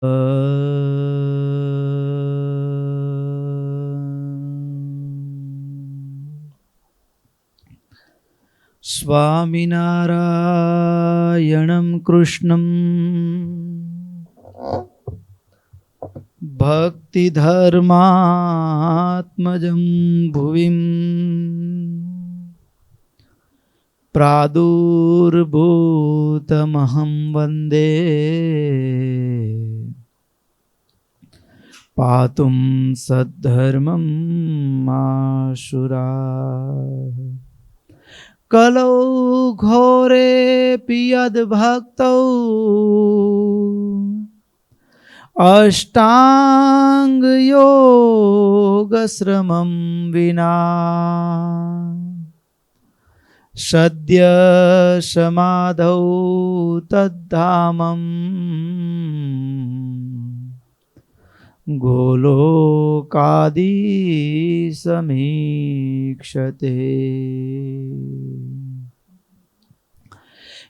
સ્વામિનારાયણં કૃષ્ણં ભક્તિધર્માત્મજં ભુવિં પ્રાદુર્ભૂતમહં વંદે પાતું સદ્ધર્મં આશુરાः કલૌ ઘોરેऽપि યદ્ભક્તૌ અષ્ટાંગયોગશ્રમં વિના સદ્ય સમાધૌ તદ્ધામં ગોલોકાદિસમીક્ષતે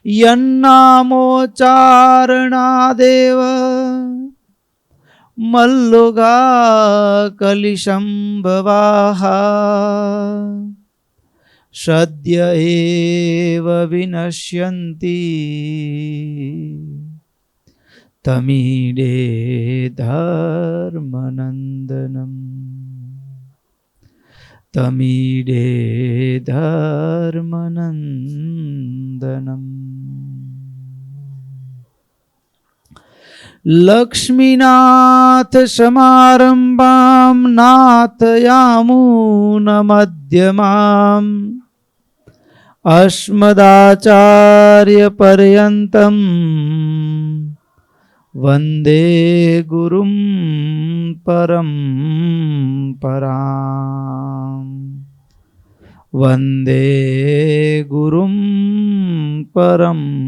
યન્નામોચ્ચારણાદેવ મલ્લુગા કલિશંભવાઃ સદ્ય એવ વિનશ્યન્તિ તમીડે ધર્મનંદનમ તમીડે ધર્મનંદનમ. લક્ષ્મીનાથ સમારંભાં નાથયામૂન મધ્યમામ અસ્મદાચાર્ય પર્યંતમ વંદે ગુરુમ પરંપરામ વંદે ગુરુમ પરંપરામ.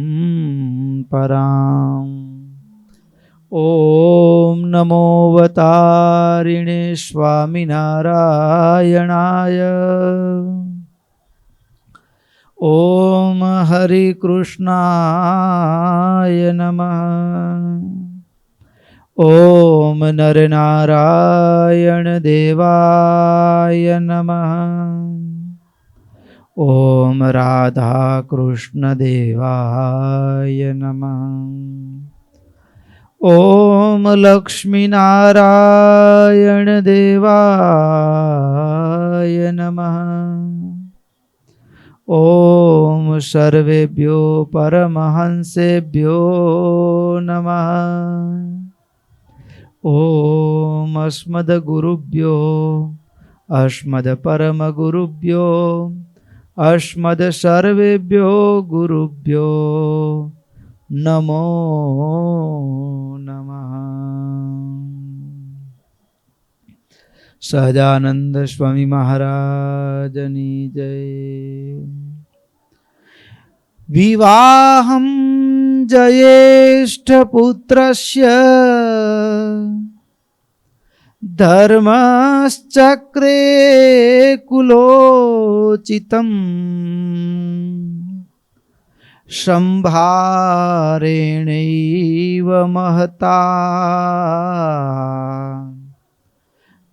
ઓમ નમો અવતારિણે સ્વામિનારાયણાય. ઓમ હરિ કૃષ્ણાય નમઃ. ઓમ નરનારાયણ દેવાય નમઃ. ઓમ રાધા કૃષ્ણ દેવાય નમઃ. ઓમ લક્ષ્મીનારાયણ દેવાય નમઃ. ઓમ સર્વેભ્યો પરમહંસેભ્યો નમઃ. ઓમ અસ્મદ્ગુરુભ્યો અસ્મદ્પરમગુરુભ્યો અસ્મદ સર્વેભ્યો ગુરુભ્યો નમો નમઃ. સહજાનંદ સ્વામી મહારાજની જય. વિવાહં જયેષ્ઠ પુત્રસ્ય ધર્મશ્ચક્રે કુલોચિતમ સંભારેણૈવ મહતા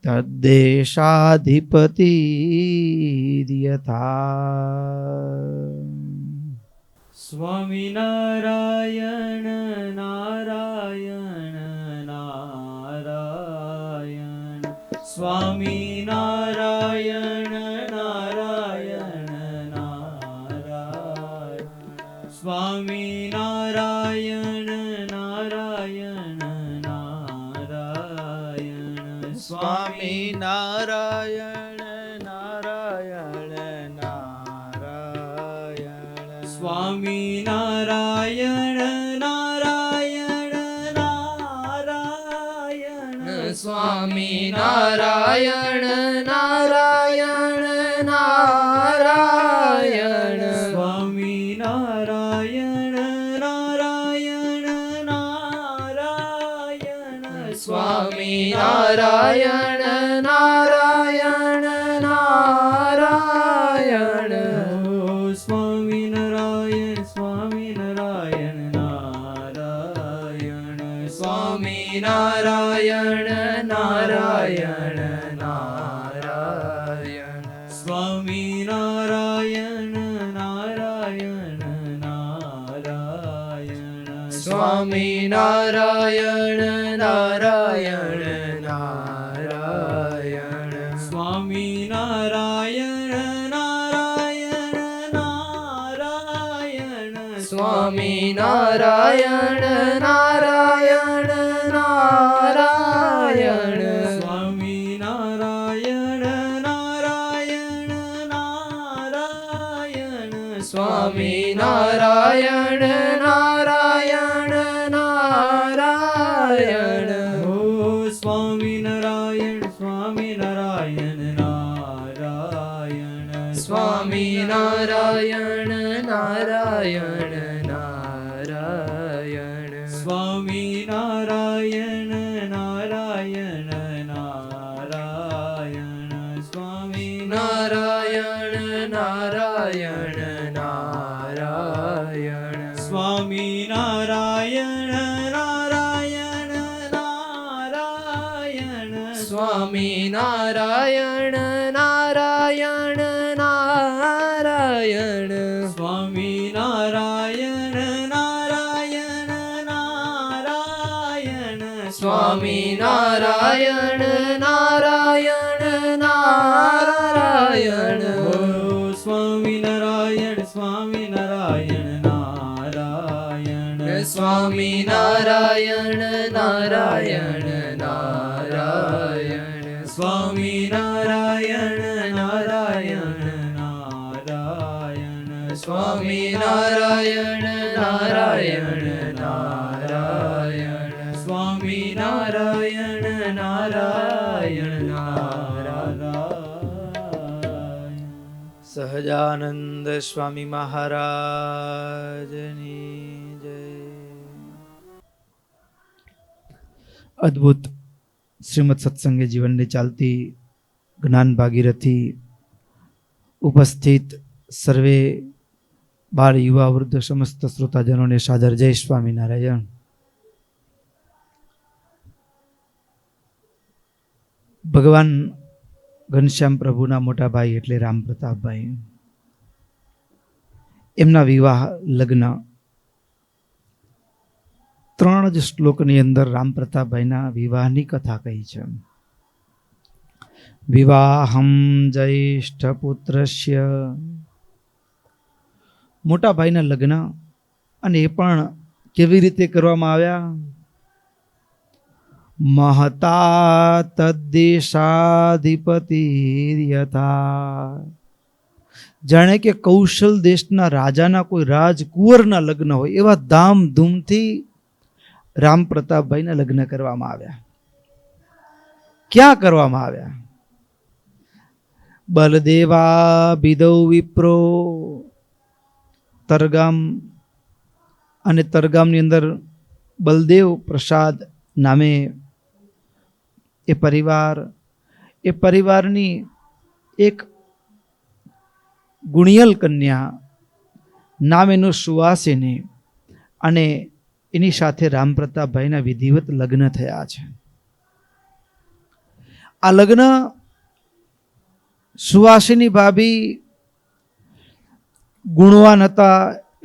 તદ્દેશાધિપતિર્યથા. સ્વામિનારાયણ નારાયણ નારાયણ સ્વામિનારાયણ નારાયણ નારાયણ સ્વામિનારાયણ નારાયણ નારાયણ સ્વામિનારાયણ નારાયણ નારાયણ સ્વામિનારાયણ નારાયણ નારાયણ સ્વામિનારાયણ નારાયણ નારાયણ સ્વામિનારાયણ નારાયણ નારાયણ સ્વામિનારાયણ નારાયણ નારાયણ સ્વામિનારાયણ સ્વામિનારાયણ નારાયણ સ્વામી નારાયણ નારાયણ નારાયણ સ્વામી નારાયણ નારાયણ નારાયણ સ્વામી નારાયણ નારાયણ નારાયણ સ્વામી નારાયણ નારાયણ નારાયણ સ્વામી નારાયણ નારાયણ નારાયણ સ્વામી નારાયણ નારાયણ નારાયણ સ્વામી નારાયણ નારાયણ નારાયણ ઓ સ્વામી નારાયણ સ્વામી નારાયણ નારાયણ સ્વામી નારાયણ નારાયણ નારાયણ સ્વામી નારાયણ નારાયણ નારાયણ સ્વામી નારાયણ નારાયણ નારાયણ સ્વામી નારાયણ નારાયણ નારાયણ સ્વામી નારાયણ નારાયણ નારાયણ સ્વામી નારાયણ નારાયણ નારાયણ સ્વામી નારાયણ નારાયણ નારાયણ ઓ સ્વામી નારાયણ સ્વામી નારાયણ નારાયણ સ્વામી નારાયણ નારાયણ નારાયણ સ્વામી નારાયણ નારાયણ નારાયણ સ્વામી નારાયણ નારાયણ નારાયણ સ્વામી નારાયણ નારાયણ નારાયણ સહજાનંદ સ્વામી મહારાજની જય. અદ્ભુત શ્રીમદ સત્સંગે જીવનની ચાલતી જ્ઞાન ભાગીરથી ઉપસ્થિત સર્વે બાળ યુવા વૃદ્ધ સમસ્ત શ્રોતાજનોને સાદર જય સ્વામિનારાયણ. ભગવાન ઘનશ્યામ પ્રભુના મોટા ભાઈ એટલે રામ પ્રતાપભાઈ, એમના વિવાહ લગ્ન 3 જ શ્લોકની અંદર રામ પ્રતાપભાઈના વિવાહની કથા કહી છે. વિવાહમ જ્યેષ્ઠ પુત્રસ્ય, મોટા ભાઈના લગ્ન, અને એ પણ કેવી રીતે કરવામાં આવ્યા? મહતા તદ્દેશાધિપતિ યથા, જાણે કે કૌશલ દેશના રાજાના કોઈ રાજકુંવરના લગ્ન હોય એવા ધામધૂમથી રામ પ્રતાપભાઈના લગ્ન કરવામાં આવ્યા. ક્યાં કરવામાં આવ્યા? બલદેવા બિદૌ વિપ્રો, તરગામ, અને તરગામની અંદર બલદેવ પ્રસાદ નામે એ પરિવારની એક ગુણિયલ કન્યા નામ એનું સુવાસિની, અને એની સાથે રામ પ્રતાપભાઈના વિધિવત લગ્ન થયા છે. આ લગ્ન સુવાસિની ભાભી ગુણવાન હતા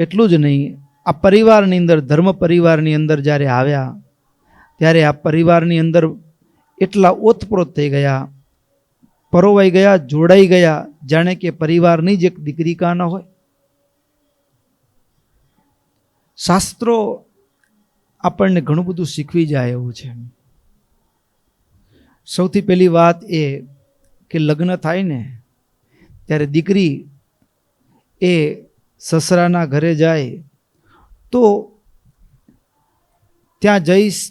એટલું જ નહીં, આ પરિવારની અંદર, ધર્મ પરિવારની અંદર જ્યારે આવ્યા ત્યારે આ પરિવારની અંદર એટલા ઓતપ્રોત થઈ ગયા, પરોવાઈ ગયા, જોડાઈ ગયા, જાણે કે પરિવારની જ એક દીકરી કાં ન હોય. શાસ્ત્રો આપણને ઘણું બધું શીખવી જાય એવું છે. સૌથી પહેલી વાત એ કે લગ્ન થાય ને ત્યારે દીકરી એ સસરાના ઘરે જાય તો ત્યાં જઈશ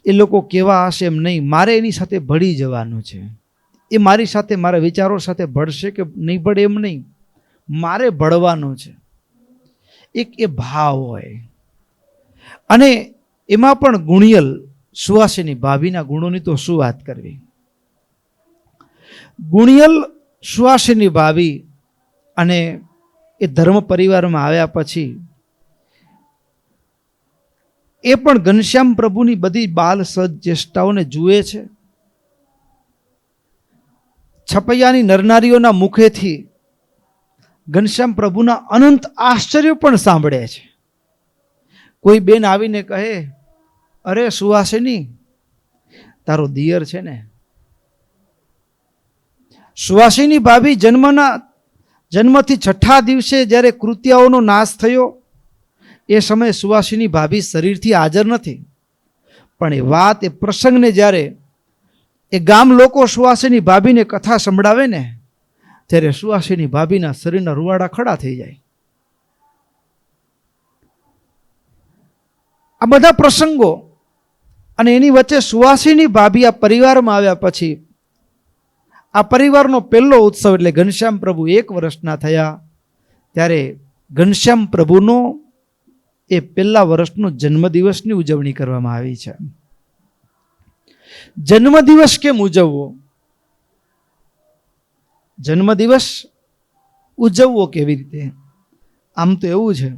એ લોકો કેવા હશે એમ નહીં, મારે એની સાથે ભળી જવાનું છે. એ મારી સાથે, મારા વિચારો સાથે ભળશે કે નહીં ભળે એમ નહીં, મારે ભળવાનું છે. એક એ ભાવ હોય. અને એમાં પણ ગુણિયલ સુવાસિની ભાભીના ગુણોની તો શું વાત કરવી. ગુણિયલ સુવાસિની ભાભી અને એ ધર્મ પરિવારમાં આવ્યા પછી એ પણ ઘનશ્યામ પ્રભુની બધી બાલ સજ ચેષ્ટાઓને જુએ છે. છપૈયાની નરનારીઓના મુખેથી ઘનશ્યામ પ્રભુના અનંત આશ્ચર્યો પણ સાંભળે છે. કોઈ બેન આવીને કહે, અરે સુવાસિની, તારો દિયર છે ને? સુવાસિની ભાભી જન્મથી છઠ્ઠા દિવસે જ્યારે કૃત્યાઓનો નાશ થયો એ સમયે સુવાસિની ભાભી શરીરથી હાજર નથી, પણ એ વાત, એ પ્રસંગને જ્યારે એ ગામ લોકો સુવાસિની ભાભીને કથા સંભળાવે ને ત્યારે સુવાસિની ભાભીના શરીરના રૂવાડા ખડા થઈ જાય. આ બધા પ્રસંગો અને એની વચ્ચે સુવાસિની ભાભી આ પરિવારમાં આવ્યા પછી આ પરિવારનો પહેલો ઉત્સવ એટલે ઘનશ્યામ પ્રભુ 1 વર્ષના થયા ત્યારે ઘનશ્યામ પ્રભુનો એ પહેલા વર્ષનો જન્મદિવસની ઉજવણી કરવામાં આવી છે. જન્મદિવસ કેમ ઉજવવો? જન્મદિવસ ઉજવવો કેવી રીતે? આમ તો એવું છે,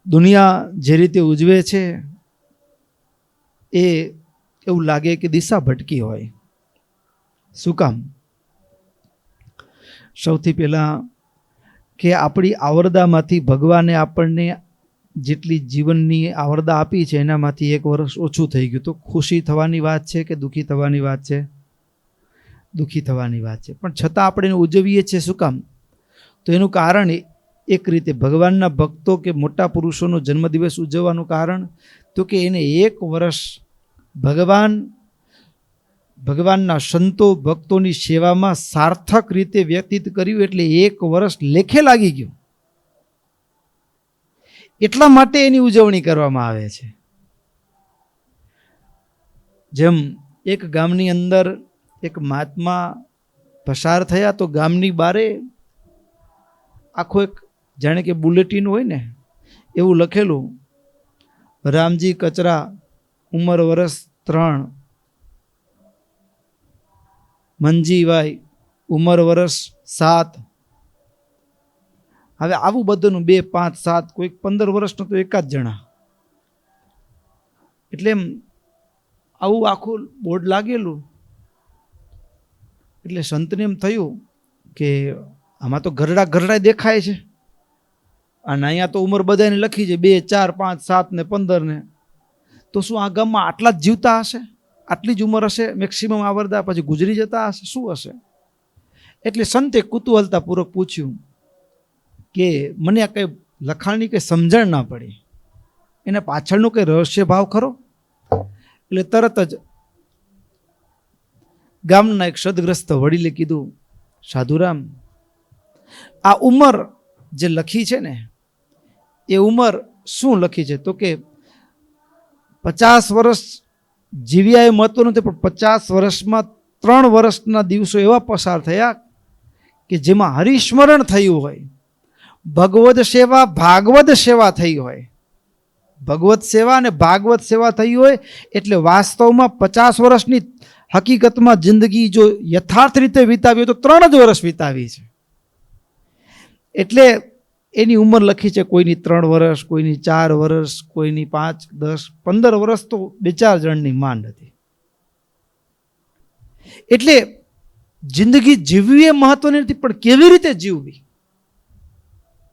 દુનિયા જે રીતે ઉજવે છે એ એવું લાગે કે દિશા ભટકી હોય. શું કામ? સૌથી પહેલાં કે આપણી આવરદામાંથી ભગવાને આપણને જેટલી જીવનની આવરદા આપી છે એનામાંથી 1 વર્ષ ઓછું થઈ ગયું. તો ખુશી થવાની વાત છે કે દુઃખી થવાની વાત છે? દુઃખી થવાની વાત છે. પણ છતાં આપણે એને ઉજવીએ છીએ. શું કામ? તો એનું કારણ એક રીતે ભગવાનના ભક્તો કે મોટા પુરુષોનો જન્મદિવસ ઉજવવાનું કારણ તો કે એને 1 વર્ષ ભગવાનના સંતો ભક્તોની સેવામાં સાર્થક રીતે વ્યતીત કર્યું એટલે 1 વર્ષ લેખે લાગી ગયું. એટલા માટે એની ઉજવણી કરવામાં આવે છે. જેમ એક ગામની અંદર એક મહાત્મા પસાર થયા તો ગામની બારે આખો એક જાણે કે બુલેટિન હોય ને એવું લખેલું, રામજી કચરા, ઉંમર વર્ષ 3, મંજીભાઈ ઉંમર વર્ષ 7. હવે આવું બધાનું 2, 5, 7, કોઈક 15 વર્ષનો તો 1 જ જણા. એટલે એમ આવું આખું બોર્ડ લાગેલું એટલે સંતને એમ થયું કે આમાં તો ઘરડા દેખાય છે અને અહીંયા તો ઉંમર બધાને લખી છે 2, 4, 5, 7 ને 15 ને, તો શું આ ગામમાં આટલા જ જીવતા હશે? આટલી જ ઉંમર હશે મેક્સિમમ આવરદા, પછી ગુજરી જતા હશે? શું હશે? એટલે સંતે કુતૂહલતાપૂર્વક પૂછ્યું કે મને આ કંઈ લખાણની કંઈ સમજણ ના પડી, એના પાછળનો કંઈ રહસ્ય ભાવ ખરો? એટલે તરત જ ગામના એક સદગ્રસ્ત વડીલે કીધું, સાધુરામ, આ ઉંમર જે લખી છે ને એ ઉંમર શું લખી છે? તો કે 50 વર્ષ જીવ્યા એ મહત્વ નથી, પણ 50 વર્ષમાં 3 વર્ષના દિવસો એવા પસાર થયા કે જેમાં હરિસ્મરણ થયું હોય, ભગવદ સેવા ભાગવત સેવા થઈ હોય. ભગવત સેવા અને ભાગવત સેવા થઈ હોય એટલે વાસ્તવમાં 50 વર્ષની હકીકતમાં જિંદગી જો યથાર્થ રીતે વિતાવી હોય તો 3 જ વર્ષ વિતાવી છે. એટલે એની ઉંમર લખી છે, કોઈની 3 વર્ષ, કોઈની 4 વર્ષ, કોઈની 5, 10, 15 વર્ષ તો 2-4 જણની માંડ હતી. એટલે જિંદગી જીવવી એ મહત્વની નથી, પણ કેવી રીતે જીવવી,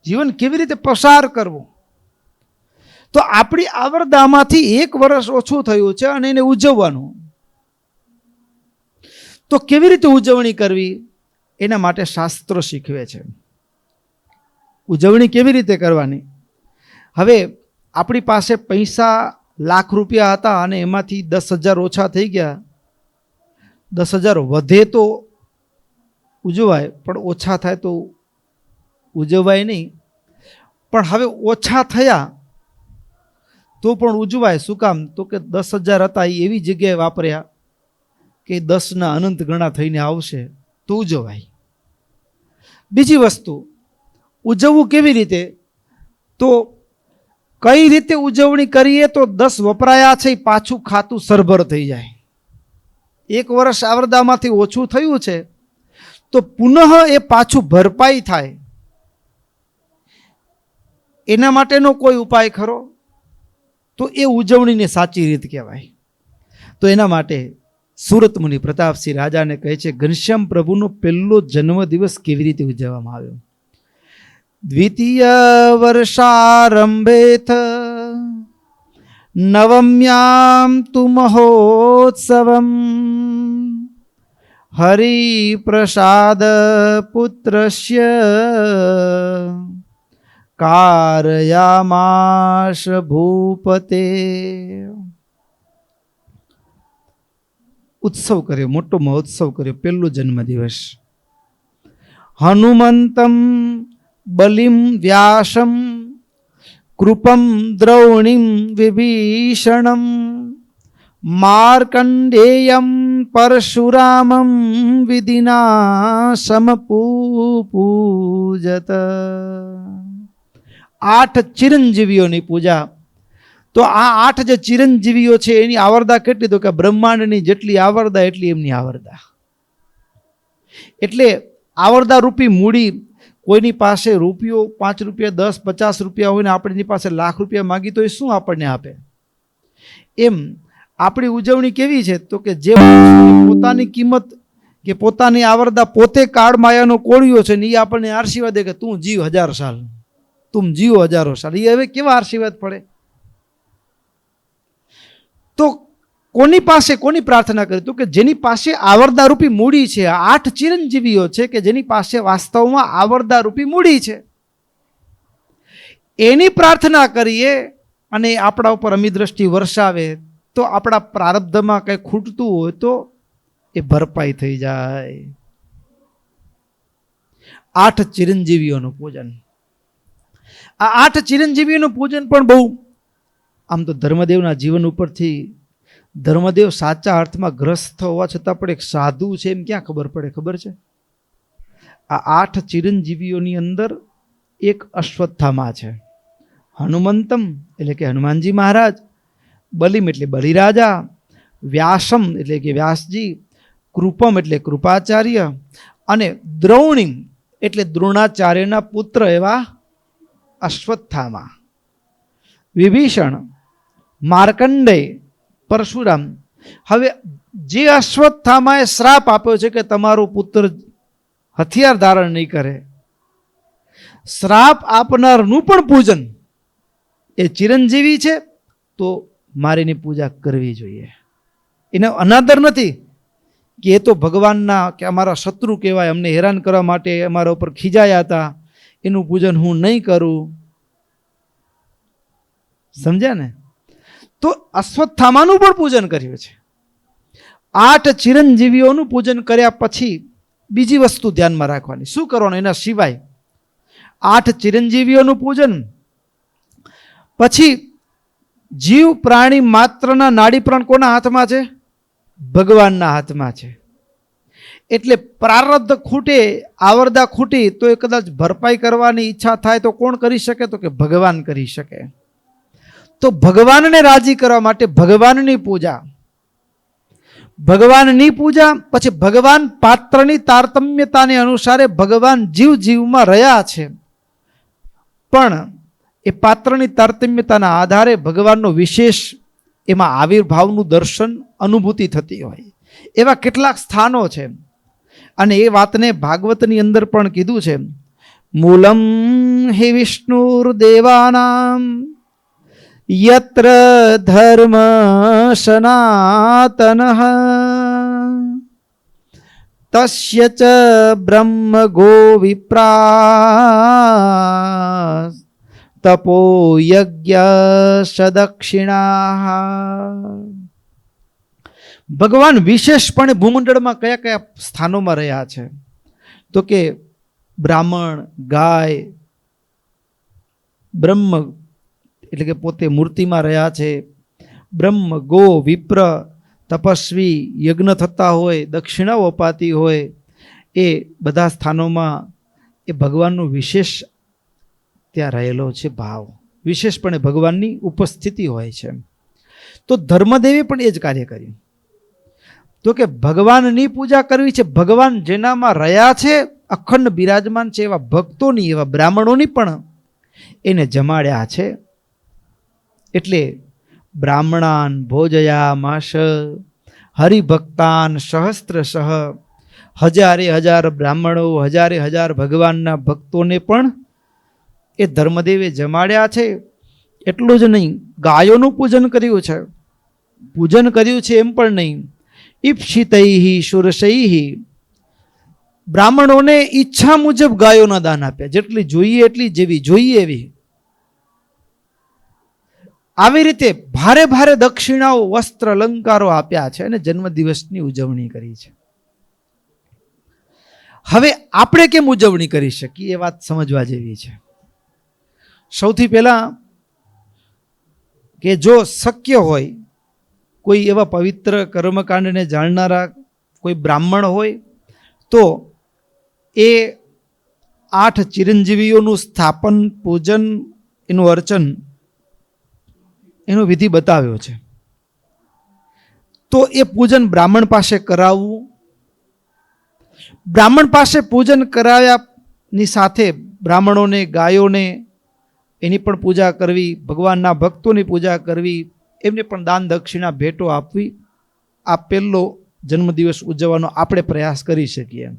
જીવન કેવી રીતે પસાર કરવું. તો આપણી આવરદામાંથી 1 વર્ષ ઓછું થયું છે અને એને ઉજવવાનું. તો કેવી રીતે ઉજવણી કરવી એના માટે શાસ્ત્રો શીખવે છે. ઉજવણી કેવી રીતે કરવાની? હવે આપણી પાસે પૈસા લાખ રૂપિયા હતા અને એમાંથી 10,000 ઓછા થઈ ગયા. 10,000 વધે તો ઉજવાય, પણ ઓછા થાય તો ઉજવાય નહીં. પણ હવે ઓછા થયા તો પણ ઉજવાય. શું કામ? તો કે 10,000 હતા એ એવી જગ્યાએ વાપર્યા કે 10ના અનંત ગણા થઈને આવશે તો ઉજવાય. બીજી વસ્તુ, ઉજવવું કેવી રીતે? તો કઈ રીતે ઉજવણી કરીએ તો 10 વપરાયા છે એ પાછું ખાતું સરભર થઈ જાય. 1 વર્ષ આવરદામાંથી ઓછું થયું છે તો પુનઃ એ પાછું ભરપાઈ થાય. એના માટેનો કોઈ ઉપાય ખરો? તો એ ઉજવણીને સાચી રીત કહેવાય. તો એના માટે સુરત મુનિ પ્રતાપસિંહ રાજાને કહે છે, ઘનશ્યામ પ્રભુનો પહેલો જન્મદિવસ કેવી રીતે ઉજવવામાં આવ્યો? દ્વિતીય વર્ષારંભેથ નવમ્યામ તુ મહોત્સવમ હરિપ્રસાદ પુત્રસ્ય કારયામાશ ભૂપતે. ઉત્સવ કર્યો, મોટો મહોત્સવ કર્યો, પહેલો જન્મદિવસ. હનુમંતમ બલિમ વ્યાસમ કૃપમ દ્રૌણીમ વિભીષણમ માર્કંડેયમ પરશુરામમ વિધિના સમપૂજત. 8 ચિરંજીવીઓની પૂજા. તો આ 8 જે ચિરંજીવીઓ છે એની આવરદા કેટલી? તો કે બ્રહ્માંડની જેટલી આવરદા એટલી એમની આવરદા. એટલે આવરદા રૂપી મૂડી. કોઈની પાસે રૂપિયો 5 રૂપિયા 10 50 રૂપિયા હોય ને આપણી પાસે લાખ રૂપિયા માગી તો એ શું આપણને આપે? એમ આપણી ઉજવણી કેવી છે? તો કે જે પોતાની કિંમત કે પોતાની આવરદા પોતે કાળ માયાનો કોળિયો છે ને એ આપણને આશીર્વાદ દે કે તું જીવ 1000 સાલ, તું જીવો 1000 સાલ. એ હવે કેવા આશીર્વાદ પડે? તો કોની પાસે કોની પ્રાર્થના કરી? તો કે જેની પાસે આવરદા રૂપી મૂડી છે. 8 ચિરંજીવીઓ છે કે જેની પાસે વાસ્તવમાં આવરદા રૂપી મૂડી છે. એની પ્રાર્થના કરીએ અને આપણા ઉપર અમિદ્રષ્ટિ વરસાવે તો આપણા પ્રારબ્ધમાં કંઈ ખૂટતું હોય તો એ ભરપાઈ થઈ જાય. 8 ચિરંજીવીઓનું પૂજન. આ 8 ચિરંજીવીઓનું પૂજન પણ બહુ, આમ તો ધર્મદેવના જીવન ઉપરથી ધર્મદેવ સાચા અર્થમાં ગ્રસ્ત હોવા છતાં પણ એક સાધુ છે એમ ક્યાં ખબર પડે? ખબર છે? આ 8 ચિરંજીવીઓની અંદર એક અશ્વત્થામા છે. હનુમંતમ એટલે કે હનુમાનજી મહારાજ, બલિમ એટલે બલિરાજા, વ્યાસમ એટલે કે વ્યાસજી, કૃપમ એટલે કૃપાચાર્ય અને દ્રૌણીમ એટલે દ્રોણાચાર્યના પુત્ર એવા અશ્વત્થામા, વિભીષણ, માર્કંડેય, પરશુરામ. હવે જે અશ્વત્થામાએ શ્રાપ આપ્યો છે કે તમારો પુત્ર હથિયાર ધારણ નહીં કરે, શ્રાપ આપનારનું પણ પૂજન, એ ચિરંજીવી છે તો મારે એની પૂજા કરવી જોઈએ. એને અનાદર નથી કે એ તો ભગવાનના કે અમારા શત્રુ કહેવાય, અમને હેરાન કરવા માટે અમારા ઉપર ખીજાયા હતા, એનું પૂજન હું નહીં કરું. સમજ્યા ને? તો અશ્વત્થામાનું પણ પૂજન કર્યું છે. 8 ચિરંજીવીઓનું પૂજન કર્યા પછી બીજી વસ્તુ ધ્યાનમાં રાખવાની. શું કરવાનું એના સિવાય? 8 ચિરંજીવીઓનું પૂજન પછી જીવ પ્રાણી માત્રના નાડી પ્રાણ કોના હાથમાં છે? ભગવાનના હાથમાં છે. એટલે પ્રારબ્ધ ખૂટે, આવરદા ખૂટી તો એ કદાચ ભરપાઈ કરવાની ઈચ્છા થાય તો કોણ કરી શકે? તો કે ભગવાન કરી શકે. તો ભગવાનને રાજી કરવા માટે ભગવાનની પૂજા, ભગવાનની પૂજા પછી ભગવાન પાત્રની તારતમ્યતાને અનુસારે ભગવાન જીવ જીવમાં રહ્યા છે, પણ એ પાત્રની તારતમ્યતાના આધારે ભગવાનનો વિશેષ એમાં આવિર્ભાવનું દર્શન, અનુભૂતિ થતી હોય એવા કેટલાક સ્થાનો છે. અને એ વાતને ભાગવતની અંદર પણ કીધું છે, મૂલમ હિ વિષ્ણુર દેવાનામ યત્ર ધર્મ સનાતનઃ તસ્ય ચ બ્રહ્મ ગો વિપ્રા તપો યજ્ઞ સદક્ષિણા. ભગવાન વિશેષપણે ભૂમંડળમાં કયા કયા સ્થાનોમાં રહ્યા છે? તો કે બ્રાહ્મણ, ગાય, બ્રહ્મ એટલે કે પોતે મૂર્તિમાં રહ્યા છે, બ્રહ્મ, ગો, વિપ્ર, તપસ્વી, યજ્ઞ થતા હોય, દક્ષિણાઓ અપાતી હોય, એ બધા સ્થાનોમાં એ ભગવાનનો વિશેષ ત્યાં રહેલો છે ભાવ, વિશેષપણે ભગવાનની ઉપસ્થિતિ હોય છે. તો ધર્મદેવે પણ એ જ કાર્ય કર્યું. તો કે ભગવાનની પૂજા કરવી છે, ભગવાન જેનામાં રહ્યા છે, અખંડ બિરાજમાન છે એવા ભક્તોની, એવા બ્રાહ્મણોની પણ એને જમાડ્યા છે. એટલે બ્રાહ્મણાન ભોજયામાશ હરિભક્તાન સહસ્ત્રશઃ, હજારે હજાર બ્રાહ્મણો, હજારે હજાર ભગવાનના ભક્તોને પણ એ ધર્મદેવે જમાડ્યા છે. એટલું જ નહીં, ગાયોનું પૂજન કર્યું છે. પૂજન કર્યું છે એમ પણ નહીં, ઈપ્સિતૈ શુરશૈ, બ્રાહ્મણોને ઈચ્છા મુજબ ગાયોના દાન આપ્યા, જેટલી જોઈએ એટલી, જેવી જોઈએ એવી. આવી રીતે ભારે ભારે દક્ષિણાઓ, વસ્ત્ર, અલંકારો આપ્યા છે અને જન્મદિવસની ઉજવણી કરી છે. હવે આપણે કેમ ઉજવણી કરી શકીએ એ વાત સમજવા જેવી છે. સૌથી પહેલા કે જો શક્ય હોય, કોઈ એવા પવિત્ર કર્મકાંડને જાણનારા કોઈ બ્રાહ્મણ હોય તો એ 8 ચિરંજીવીઓનું સ્થાપન, પૂજન, એનું અર્ચન, એનો વિધિ બતાવ્યો છે. તો એ પૂજન બ્રાહ્મણ પાસે કરાવવું. બ્રાહ્મણ પાસે પૂજન કરાવ્યાની સાથે બ્રાહ્મણોને, ગાયોને એની પણ પૂજા કરવી, ભગવાનના ભક્તોની પૂજા કરવી, એમને પણ દાન દક્ષિણા ભેટો આપવી. આ પહેલો જન્મદિવસ ઉજવવાનો આપણે પ્રયાસ કરી શકીએ.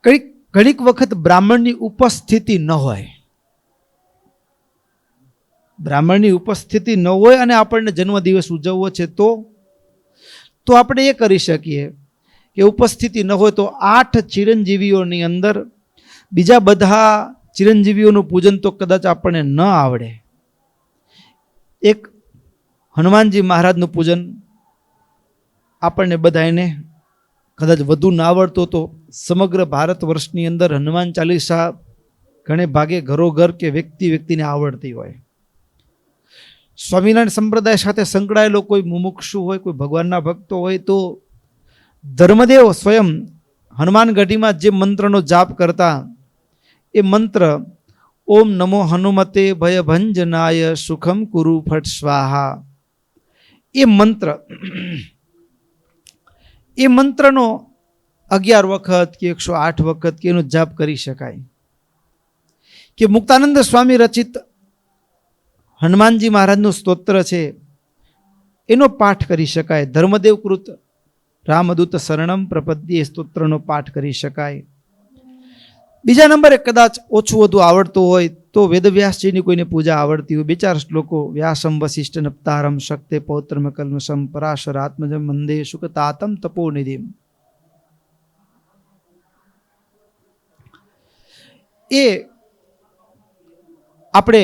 ઘણીક વખત બ્રાહ્મણની ઉપસ્થિતિ ન હોય, બ્રાહ્મણની ઉપસ્થિતિ ન હોય અને આપણને જન્મદિવસ ઉજવવો છે તો આપણે એ કરી શકીએ કે ઉપસ્થિતિ ન હોય તો 8 ચિરંજીવીઓની અંદર બીજા બધા ચિરંજીવીઓનું પૂજન તો કદાચ આપણને ન આવડે. એક હનુમાનજી મહારાજનું પૂજન આપણને બધાને કદાચ વધુ ના આવડતો તો સમગ્ર ભારત વર્ષની અંદર હનુમાન ચાલીસા ઘણે ભાગે ઘરોઘર કે વ્યક્તિને આવડતી હોય. સ્વામિનારાયણ સંપ્રદાય સાથે સંકળાયેલો કોઈ મુમુક્ષુ હોય, કોઈ ભગવાનના ભક્તો હોય તો ધર્મદેવ સ્વયં હનુમાનગઢીમાં જે મંત્રનો જાપ કરતા, એ મંત્ર ઓમ નમો હનુમતે ભયભંજનાય સુખમ કુરુ ફટ સ્વાહા, એ મંત્રનો 11 વખત કે 108 વખત કે એનો જાપ કરી શકાય. કે મુક્તાનંદ સ્વામી રચિત હનુમાનજી મહારાજનું સ્તોત્ર છે, એનો પાઠ કરી શકાય. ધર્મદેવકૃત રામદૂત શરણમ પ્રપદ્યે સ્તોત્રનો પાઠ કરી શકાય. બીજા નંબરે કદાચ ઓછું વધુ આવડતું હોય તો વેદવ્યાસજીની કોઈને પૂજા આવડતી હોય, 2-4 શ્લોકો વ્યાસમ વસિષ્ઠ નપ્તારમ શક્તે પૌત્રમ કલ્મસમ પરાશરાત્મજમ મંદે સુકતાતમ તપોનિધિમ, એ આપણે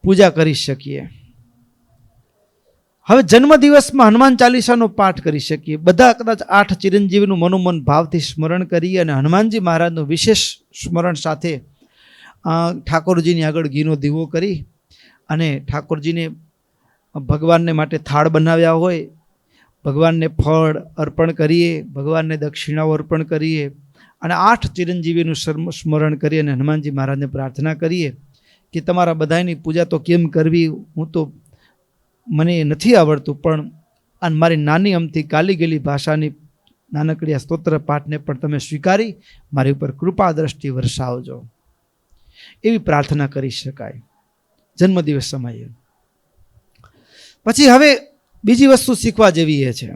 પૂજા કરી શકીએ. હવે જન્મદિવસમાં હનુમાન ચાલીસાનો પાઠ કરી શકીએ. બધા કદાચ 8 ચિરંજીવીનું મનોમન ભાવથી સ્મરણ કરીએ અને હનુમાનજી મહારાજનું વિશેષ સ્મરણ સાથે ઠાકોરજીની આગળ ઘીનો દીવો કરી અને ઠાકોરજીને ભગવાનને માટે થાળ બનાવ્યા હોય, ભગવાનને ફળ અર્પણ કરીએ, ભગવાનને દક્ષિણાઓ અર્પણ કરીએ અને 8 ચિરંજીવીનું સ્મરણ કરીએ અને હનુમાનજી મહારાજને પ્રાર્થના કરીએ કે તમારા બધાની પૂજા તો કેમ કરવી, હું તો મને નથી આવડતું, પણ આ મારી નાની અમથી ગાલી ગયેલી ભાષાની નાનકડી સ્તોત્ર પાઠને પણ તમે સ્વીકારી મારી ઉપર કૃપા દ્રષ્ટિ વરસાવજો, એવી પ્રાર્થના કરી શકાય જન્મદિવસ સમયે. પછી હવે બીજી વસ્તુ શીખવા જેવી એ છે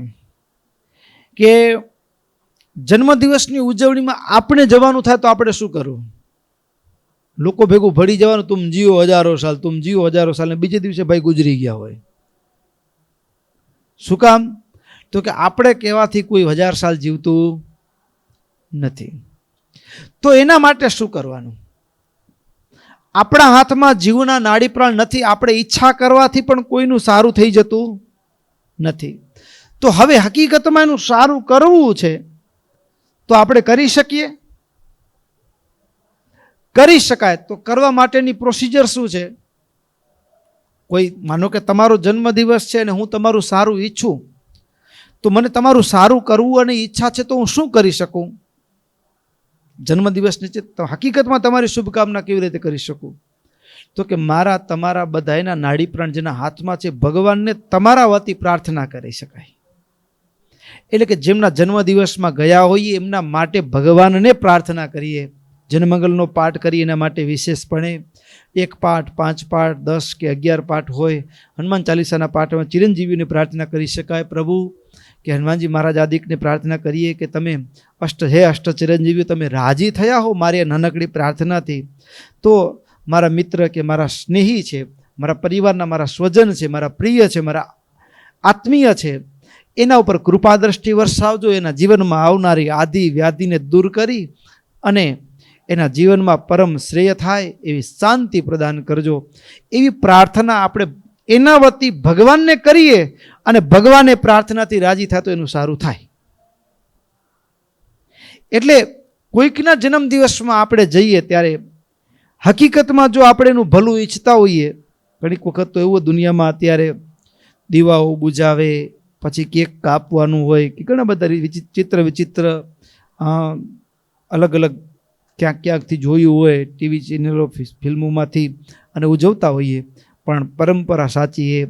કે જન્મદિવસની ઉજવણીમાં આપણે જવાનું થાય તો આપણે શું કરવું? લોકો ભેગું ભળી જવાનું, તુમ જીવો હજારો સાલ, તુમ જીવો હજારો સાલ, ને બીજે દિવસે ભાઈ ગુજરી ગયા હોય. શું કામ? તો કે આપણે કહેવાથી કોઈ 1000 સાલ જીવતું નથી. તો એના માટે શું કરવાનું? આપણા હાથમાં જીવના નાડી પ્રાણ નથી. આપણે ઈચ્છા કરવાથી પણ કોઈનું સારું થઈ જતું નથી. તો હવે હકીકતમાં એનું સારું કરવું છે તો આપણે કરી શકીએ? કરી શકાય. તો કરવા માટેની પ્રોસિજર શું છે? કોઈ માનો કે તમારો જન્મદિવસ છે અને હું તમારું સારું ઈચ્છું, તો મને તમારું સારું કરવું અને ઈચ્છા છે, તો હું શું કરી શકું? જન્મદિવસની છે તો હકીકતમાં તમારી શુભકામના કેવી રીતે કરી શકું? તો કે મારા તમારા બધાના નાડી પ્રાણ જેના હાથમાં છે, ભગવાનને તમારા વતી પ્રાર્થના કરી શકાય. એટલે કે જેમના જન્મદિવસમાં ગયા હોઈએ એમના માટે ભગવાનને પ્રાર્થના કરીએ જનમંગલનો પાઠ કરી એના માટે વિશેષપણે 1 પાઠ, 5 પાઠ, 10 કે 11 પાઠ હોય. હનુમાન ચાલીસાના પાઠમાં ચિરંજીવીની પ્રાર્થના કરી શકાય. પ્રભુ કે હનુમાનજી મહારાજ આદિકને પ્રાર્થના કરીએ કે તમે અષ્ટ ચિરંજીવી તમે રાજી થયા હો મારી નાનકડી પ્રાર્થનાથી, તો મારા મિત્ર કે મારા સ્નેહી છે, મારા પરિવારના મારા સ્વજન છે, મારા પ્રિય છે, મારા આત્મીય છે, એના ઉપર કૃપા દ્રષ્ટિ વરસાવજો. એના જીવનમાં આવનારી આદિ વ્યાધિને દૂર કરી અને એના જીવનમાં પરમ શ્રેય થાય એવી શાંતિ પ્રદાન કરજો. એવી પ્રાર્થના આપણે એના વતી ભગવાનને કરીએ અને ભગવાને પ્રાર્થનાથી રાજી થાય તો એનું સારું થાય. એટલે કોઈકના જન્મદિવસમાં આપણે જઈએ ત્યારે હકીકતમાં જો આપણે એનું ભલું ઈચ્છતા હોઈએ, ઘણીક વખત તો એવું દુનિયામાં અત્યારે દીવાઓ બુજાવે, પછી કેક કાપવાનું હોય કે ઘણા બધા વિચિત્ર અલગ અલગ ક્યાંકથી જોયું હોય ટીવી ચેનલો ફિલ્મોમાંથી અને ઉજવતા હોઈએ. પણ પરંપરા સાચી એ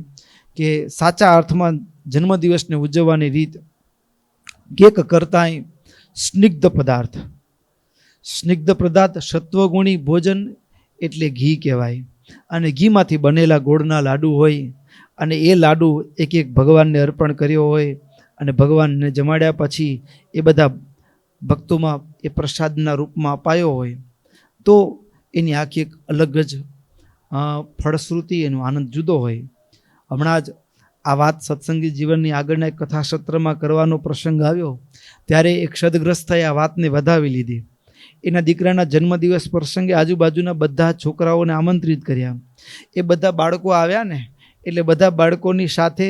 કે સાચા અર્થમાં જન્મદિવસને ઉજવવાની રીત કેક કરતાંય સ્નિગ્ધ પદાર્થ સત્વગુણી ભોજન એટલે ઘી કહેવાય. અને ઘીમાંથી બનેલા ગોળના લાડુ હોય અને એ લાડુ એક ભગવાનને અર્પણ કર્યો હોય અને ભગવાનને જમાડ્યા પછી એ બધા ભક્તોમાં એ પ્રસાદના રૂપમાં અપાયો હોય, તો એની આખી એક અલગ જ ફળશ્રુતિ, એનો આનંદ જુદો હોય. હમણાં જ આ વાત સત્સંગી જીવનની આગળના એક કથા સત્રમાં કરવાનો પ્રસંગ આવ્યો ત્યારે એક સદગ્રસ્તએ આ વાતને વધાવી લીધી. એના દીકરાના જન્મદિવસ પ્રસંગે આજુબાજુના બધા છોકરાઓને આમંત્રિત કર્યા. એ બધા બાળકો આવ્યા ને એટલે બધા બાળકોની સાથે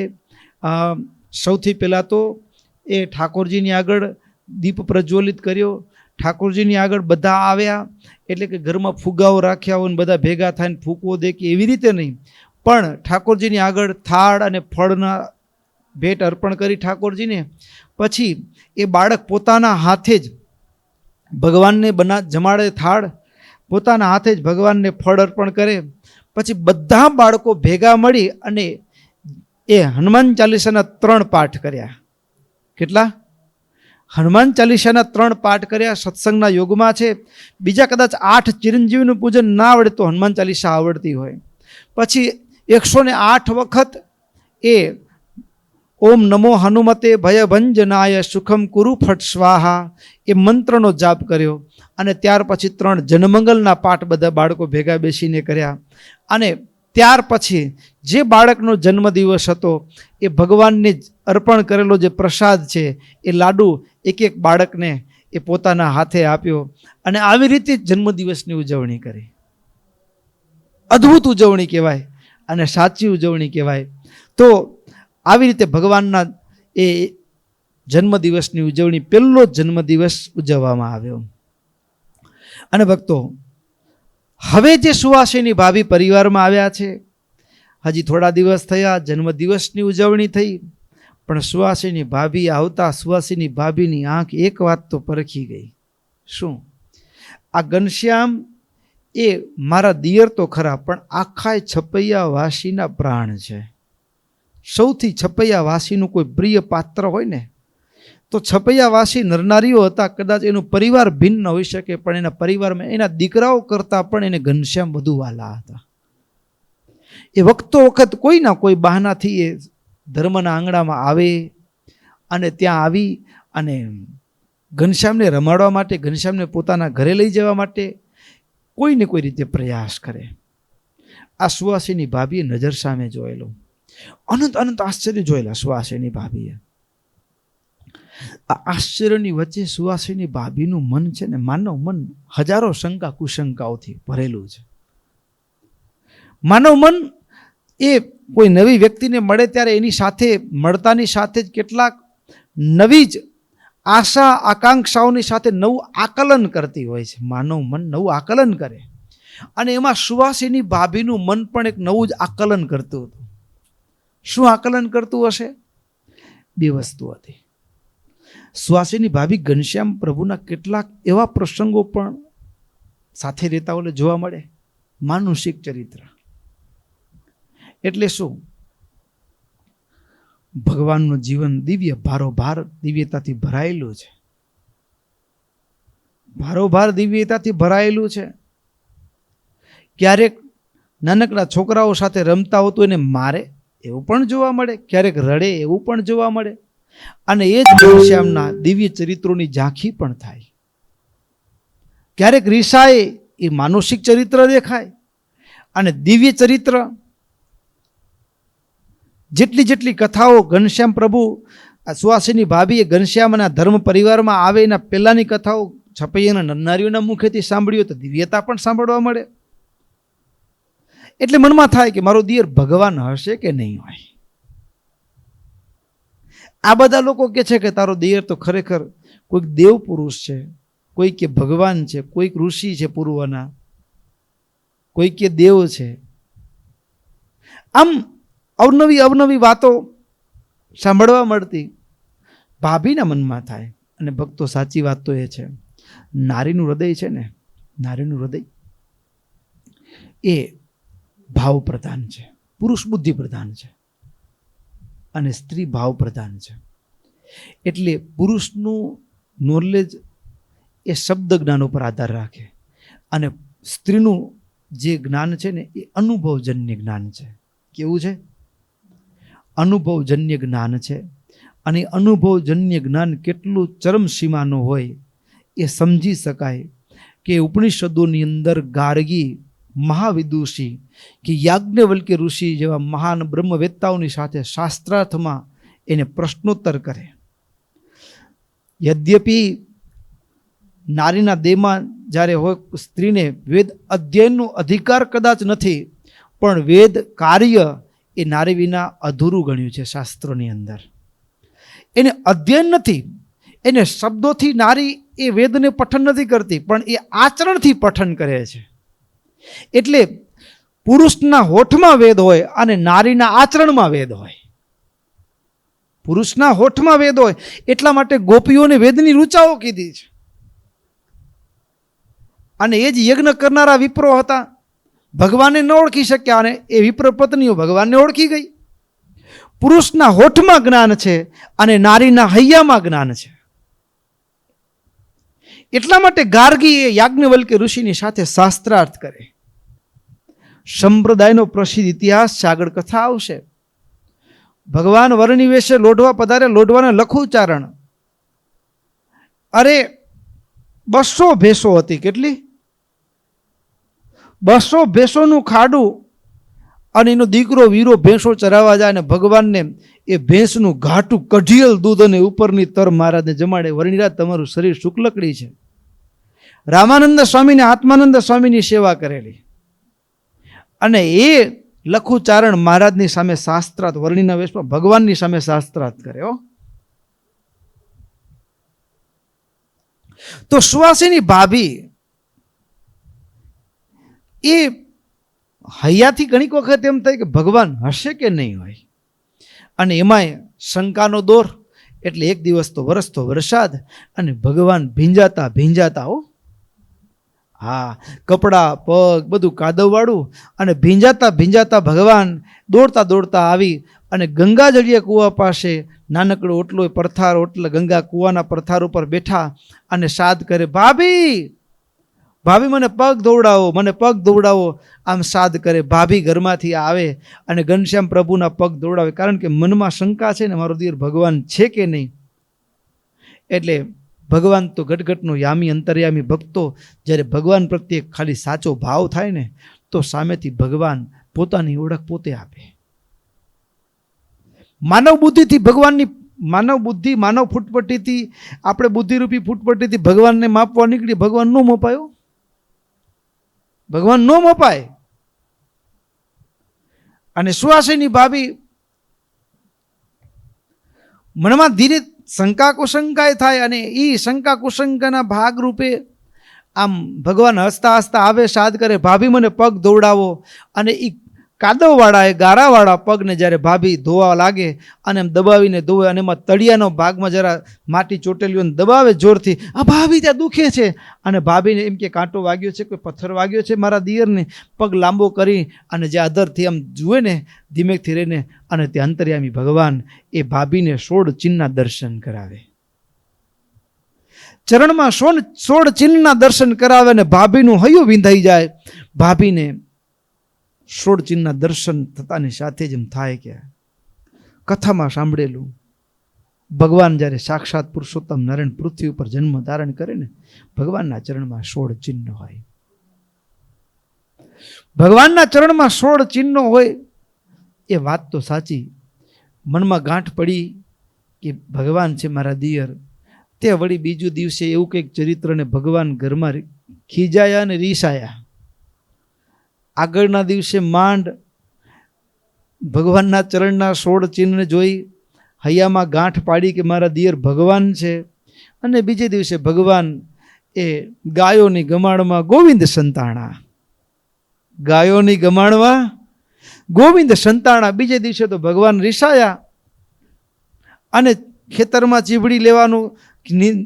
સૌથી પહેલાં તો એ ઠાકોરજીની આગળ દીપ પ્રજ્વલિત કર્યો. ઠાકોરજીની આગળ બધા આવ્યા એટલે કે ઘરમાં ફુગાઓ રાખ્યા હોય ને બધા ભેગા થઈને ફૂંકવો દે કે એવી રીતે નહીં, પણ ઠાકોરજીની આગળ થાળ અને ફળના ભેટ અર્પણ કરી ઠાકોરજીને. પછી એ બાળક પોતાના હાથે જ ભગવાનને જમાડે થાળ, પોતાના હાથે જ ભગવાનને ફળ અર્પણ કરે. પછી બધા બાળકો ભેગા મળી અને એ હનુમાન ચાલીસાના 3 પાઠ કર્યા. કેટલા? હનુમાન ચાલીસાના 3 પાઠ કર્યા. સત્સંગના યોગમાં છે. બીજા કદાચ 8 ચિરંજીવીનું પૂજન ના આવડે તો હનુમાન ચાલીસા આવડતી હોય. પછી 108 વખત એ ઓમ નમો હનુમતે ભયભંજનાય સુખમ કુરુ ફટ સ્વાહા એ મંત્રનો જાપ કર્યો. અને ત્યાર પછી 3 જનમંગલના પાઠ બધા બાળકો ભેગા બેસીને કર્યા. અને ત્યાર પછી જે બાળકનો જન્મદિવસ હતો એ ભગવાનને અર્પણ કરેલો જે પ્રસાદ છે એ લાડુ એક બાળકને એ પોતાના હાથે આપ્યો. અને આવી રીતે જન્મદિવસની ઉજવણી કરી. અદ્ભુત ઉજવણી કહેવાય અને સાચી ઉજવણી કહેવાય. તો આવી રીતે ભગવાનના એ જન્મદિવસની ઉજવણી પહેલો જન્મદિવસ ઉજવવામાં આવ્યો. અને ભક્તો, હવે જે સુવાસીની ભાભી પરિવારમાં આવ્યા છે, હજી થોડા દિવસ થયા, જન્મદિવસની ઉજવણી થઈ, પણ સુવાસીની ભાભી આવતા સુવાસીની ભાભીની આંખ એક વાત તો પરખી ગઈ. શું? આ ઘનશ્યામ એ મારા દિયર તો ખરા, પણ આખા છપૈયા વાસીના પ્રાણ છે. સૌથી છપૈયા વાસીનું કોઈ પ્રિય પાત્ર હોય ને તો છપૈયા વાસી નરનારીઓ હતા. કદાચ એનો પરિવાર ભિન્ન હોઈ શકે, પણ એના પરિવારમાં એના દીકરાઓ કરતાં પણ એને ઘનશ્યામ વધુ વાલા હતા. એ વખત કોઈ ના કોઈ બહાનાથી એ ધર્મના આંગણામાં આવે અને ત્યાં આવી અને ઘનશ્યામને રમાડવા માટે, ઘનશ્યામને પોતાના ઘરે લઈ જવા માટે કોઈને કોઈ રીતે પ્રયાસ કરે. આ સુવાસીની ભાભીએ નજર સામે જોયેલો અનંત આશ્ચર્ય જોયેલા સુવાસીની ભાભીએ. આ આશ્ચર્યની વચ્ચે સુવાસીની ભાભીનું મન છે ને, માનવ મન હજારો શંકા કુશંકાઓથી ભરેલું છે. માનવ મન એ કોઈ નવી વ્યક્તિને મળે ત્યારે એની સાથે મળતાની સાથે જ કેટલાક નવી જ આશા આકાંક્ષાઓની સાથે નવું આકલન કરતી હોય છે. માનવ મન નવું આકલન કરે અને એમાં સુવાસીની ભાભીનું મન પણ એક નવું જ આકલન કરતું હતું. શું આકલન કરતું હશે? 2 વસ્તુ હતી. સુવાસીની ભાભી ઘનશ્યામ પ્રભુના કેટલાક એવા પ્રસંગો પણ સાથે રહેતા હોય જોવા મળે. માનુષિક ચરિત્ર એટલે શું? ભગવાનનું જીવન દિવ્ય, ભારોભાર દિવ્યતાથી ભરાયેલું છે. ભારોભાર દિવ્યતાથી ભરાયેલું છે. ક્યારેક નાનકડા છોકરાઓ સાથે રમતા હોય તો એને મારે એવું પણ જોવા મળે, ક્યારેક રડે એવું પણ જોવા મળે. અને એ જ ઘનશ્યામના દિવ્ય ચરિત્રોની ઝાંખી પણ થાય. ક્યારેક રીસાએ એ માનુષિક ચરિત્ર દેખાય, અને દિવ્ય ચરિત્ર જેટલી જેટલી કથાઓ ઘનશ્યામ પ્રભુ સુવાસિની ભાભીએ ઘનશ્યામના ધર્મ પરિવારમાં આવે એના પહેલાંની કથાઓ છપૈયાના નરનારીઓના મુખેથી સાંભળ્યો તો દિવ્યતા પણ સાંભળવા મળે. એટલે મનમાં થાય કે મારો દિયર ભગવાન હશે કે નહીં હોય. આ બધા લોકો કે છે કે તારો દિયર તો ખરેખર કોઈક દેવ પુરુષ છે, કોઈ કે ભગવાન છે, કોઈક ઋષિ છે પૂર્વના, કોઈ કે દેવ છે. આમ અવનવી અવનવી વાતો સાંભળવા મળતી ભાભીના મનમાં થાય. અને ભક્તો સાચી વાત તો એ છે, નારીનું હૃદય છે ને, નારીનું હૃદય એ ભાવ પ્રધાન છે, પુરુષ બુદ્ધિ પ્રધાન છે અને સ્ત્રી ભાવ પ્રધાન છે. એટલે પુરુષનું નોલેજ એ શબ્દ જ્ઞાન ઉપર આધાર રાખે અને સ્ત્રીનું જે જ્ઞાન છે ને એ અનુભવજન્ય જ્ઞાન છે. કેવું છે? અનુભવજન્ય જ્ઞાન છે. અને અનુભવજન્ય જ્ઞાન કેટલું ચરમ સીમાનું હોય એ સમજી શકાય કે ઉપનિષદોની અંદર ગાર્ગી મહાવિદુષી કે યાજ્ઞવલ્ક્ય ઋષિ જેવા મહાન બ્રહ્મવેત્તાઓની સાથે શાસ્ત્રાર્થમાં એને પ્રશ્નોત્તર કરે. યદ્યપિ નારીના દેહમાં જ્યારે હોય સ્ત્રીને વેદ અધ્યયનનો અધિકાર કદાચ નથી, પણ વેદ કાર્ય એ નારી વિના અધૂરું ગણ્યું છે શાસ્ત્રોની અંદર. એને અધ્યયન નથી, એને શબ્દોથી નારી એ વેદને પઠન નથી કરતી, પણ એ આચરણથી પઠન કરે છે. એટલે પુરુષના હોઠમાં વેદ હોય અને નારીના આચરણમાં વેદ હોય. પુરુષના હોઠમાં વેદ હોય એટલા માટે ગોપીઓને વેદની ઋચાઓ કીધી છે. અને એ જ યજ્ઞ કરનારા વિપ્રો હતા, ભગવાનને ન ઓળખી શક્યા અને એ વિપ્ર પત્નીઓ ભગવાનને ઓળખી ગઈ. પુરુષના હોઠમાં જ્ઞાન છે અને નારીના હૈયામાં જ્ઞાન છે. એટલા માટે ગાર્ગી એ યાજ્ઞવલ્ક્ય ઋષિની સાથે શાસ્ત્રાર્થ કરે. સંપ્રદાયનો પ્રસિદ્ધ ઇતિહાસ છે, આગળ કથા આવશે. ભગવાન વરણી વેશે લોઢવા પધારે, લોઢવાના લખુચારણ. અરે 200 ભેંસો હતી. કેટલી? 200 ભેંસોનું ખાડું. અને એનો દીકરો વીરો ભેંસો ચરાવવા જાય અને ભગવાનને એ ભેંસનું ઘાટું કઢિયલ દૂધ અને ઉપરની તર મહારાજને જમાડે. વર્ણિરાજ તમારું શરીર શુક્લકડી છે. રામાનંદ સ્વામીને આત્માનંદ સ્વામીની સેવા કરેલી. અને એ લખુચારણ મહારાજની સામે શાસ્ત્રાર્થ, વર્ણિના વેશમાં ભગવાનની સામે શાસ્ત્રાર્થ કર્યો. તો સુવાસિની ભાભી એ હૈયાથી ઘણીક વખત એમ થાય કે ભગવાન હશે કે નહીં હોય. અને એમાંય શંકાનો દોર એટલે એક દિવસ તો વરસતો વરસાદ અને ભગવાન ભીંજાતા ભીંજાતા હા, કપડાં પગ બધું કાદવવાળું અને ભીંજાતા ભીંજાતા ભગવાન દોડતા દોડતા આવી અને ગંગાજળીય કૂવા પાસે નાનકડો ઓટલો પરથાર, ઓટલા ગંગા કૂવાના પરથાર ઉપર બેઠા અને સાદ કરે, ભાભી ભાભી મને પગ દોડાવો, મને પગ દોડાવો. આમ સાદ કરે. ભાભી ઘરમાંથી આવે અને ઘનશ્યામ પ્રભુના પગ દોડાવે, કારણ કે મનમાં શંકા છે ને મારો દિયર ભગવાન છે કે નહીં. એટલે ભગવાન તો ઘટઘટનો યામી અંતર્યામી ભક્તો, જ્યારે ભગવાન પ્રત્યે ખાલી સાચો ભાવ થાય ને તો સામેથી ભગવાન પોતાની ઓળખ પોતે આપે. માનવ બુદ્ધિથી ભગવાનની માનવ બુદ્ધિ, માનવ ફૂટપટ્ટીથી આપણે બુદ્ધિરૂપી ફૂટપટ્ટીથી ભગવાનને માપવા નીકળી, ભગવાન નો મપાયો, ભગવાન નો મપાય. અને સુવાસિની ભાભી મનમાં ધીરે શંકા કુશંકાય થાય અને એ શંકા કુશંકાના ભાગરૂપે આમ ભગવાન હસતા હસતા આવે, સાદ કરે, ભાભી મને પગ દોડાવો. અને એ કાદવવાળા એ ગારાવાળા પગને જ્યારે ભાભી ધોવા લાગે અને એમ દબાવીને ધોવે અને એમાં તળિયાનો ભાગમાં જરા માટી ચોટેલીઓને દબાવે જોરથી, આ ભાભી ત્યાં દુખે છે. અને ભાભીને એમ કે કાંટો વાગ્યો છે, કોઈ પથ્થર વાગ્યો છે મારા દિયરને. પગ લાંબો કરી અને જે અધરથી આમ જુએ ને ધીમેકથી રહીને, અને તે અંતર્યામી ભગવાન એ ભાભીને 16 ચિહ્નના દર્શન કરાવે. ચરણમાં 16 ચિહ્નના દર્શન કરાવે અને ભાભીનું હૈયું વિંધાઈ જાય. ભાભીને 16 ચિહ્નના દર્શન થતાની સાથે જ એમ થાય કે કથામાં સાંભળેલું ભગવાન જ્યારે સાક્ષાત પુરુષોત્તમ નારાયણ પૃથ્વી ઉપર જન્મ ધારણ કરે ને, ભગવાનના ચરણમાં 16 ચિહ્ન હોય. ભગવાનના ચરણમાં 16 ચિહ્નો હોય એ વાત તો સાચી. મનમાં ગાંઠ પડી કે ભગવાન છે મારા દિયર. તે વળી બીજું દિવસે એવું કંઈક ચરિત્રને ભગવાન ઘરમાં ખીજાયા અને રીસાયા. આગળના દિવસે માંડ ભગવાનના ચરણના 16 ચિહ્નને જોઈ હૈયામાં ગાંઠ પાડી કે મારા દિયર ભગવાન છે. અને બીજે દિવસે ભગવાન એ ગાયોની ગમાણમાં ગોવિંદ સંતાણા, ગાયોની ગમાણમાં ગોવિંદ સંતાણા. બીજે દિવસે તો ભગવાન રીસાયા અને ખેતરમાં ચીબડી લેવાનું,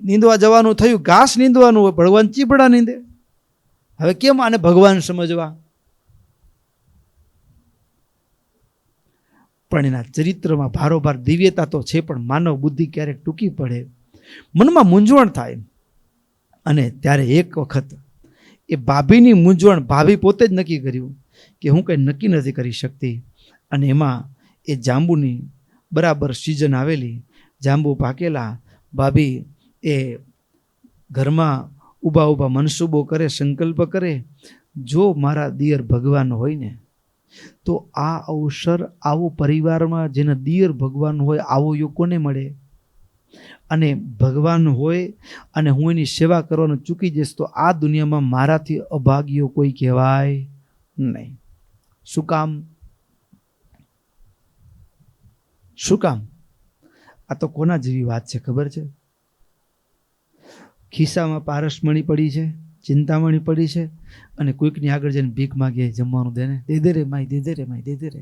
નીંદવા જવાનું થયું, ઘાસ નીંદવાનું હોય, ભગવાન ચીબડા નીંદે. હવે કેમ આને ભગવાન સમજવા? પણ એના ચરિત્રમાં ભારોભાર દિવ્યતા તો છે, પણ માનવ બુદ્ધિ ક્યારેક ટૂંકી પડે, મનમાં મૂંઝવણ થાય. અને ત્યારે એક વખત એ ભાભીની મૂંઝવણ, ભાભી પોતે જ નક્કી કર્યું કે હું કંઈ નક્કી નથી કરી શકતી. અને એમાં એ જાંબુની બરાબર સિઝન આવેલી, જાંબુ પાકેલા. ભાભી એ ઘરમાં ઊભા ઊભા મનસૂબો કરે, સંકલ્પ કરે, જો મારા દિયર ભગવાન હોય ને તો આ અવસર આવો પરિવારમાં જેના દિયર ભગવાન હોય આવો યોગ કોને મળે? અને ભગવાન હોય અને હું એની સેવા કરવાનું ચૂકી જઈશ તો આ દુનિયામાં મારાથી અભાગ્યો કોઈ કહેવાય નહીં. શું કામ? શું કામ? આ તો કોના જેવી વાત છે ખબર છે? ખિસ્સામાં પારસમણી પડી છે, ચિંતામણી પડી છે, અને કોઈકની આગળ જઈને ભીખ માગે, જમવાનું દેને, દે દે રે માય, દે દે રે માય, દે દે રે.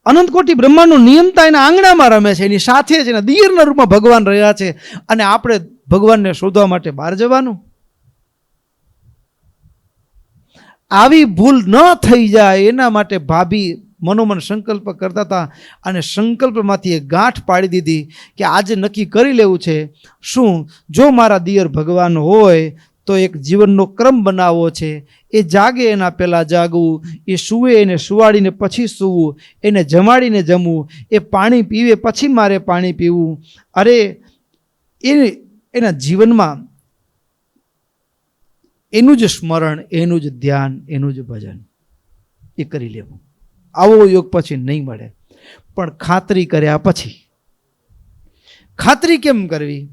અનંત કોટી બ્રહ્માંડનું નિયંતા એના આંગણામાં રમે છે, એની સાથે જ એના દિયરના રૂપમાં ભગવાન રહ્યા છે. અને આપણે ભગવાનને શોધવા માટે બહાર જવાનું. આવી ભૂલ ન થઈ જાય એના માટે ભાભી મનોમન સંકલ્પ કરતા હતા. અને સંકલ્પમાંથી એક ગાંઠ પાડી દીધી કે આજે નક્કી કરી લેવું છે, શું જો મારા દિયર ભગવાન હોય તો એક જીવનનો ક્રમ બનાવવો છે. એ જાગે એના પહેલાં જાગવું, એ સૂવે એને સુવાડીને પછી સૂવું, એને જમાડીને જમવું, એ પાણી પીવે પછી મારે પાણી પીવું. અરે એના જીવનમાં એનું જ સ્મરણ, એનું જ ધ્યાન, એનું જ ભજન એ કરી લેવું. આવો યોગ પછી નહીં મળે. પણ ખાતરી કર્યા પછી, ખાતરી કેમ કરવી?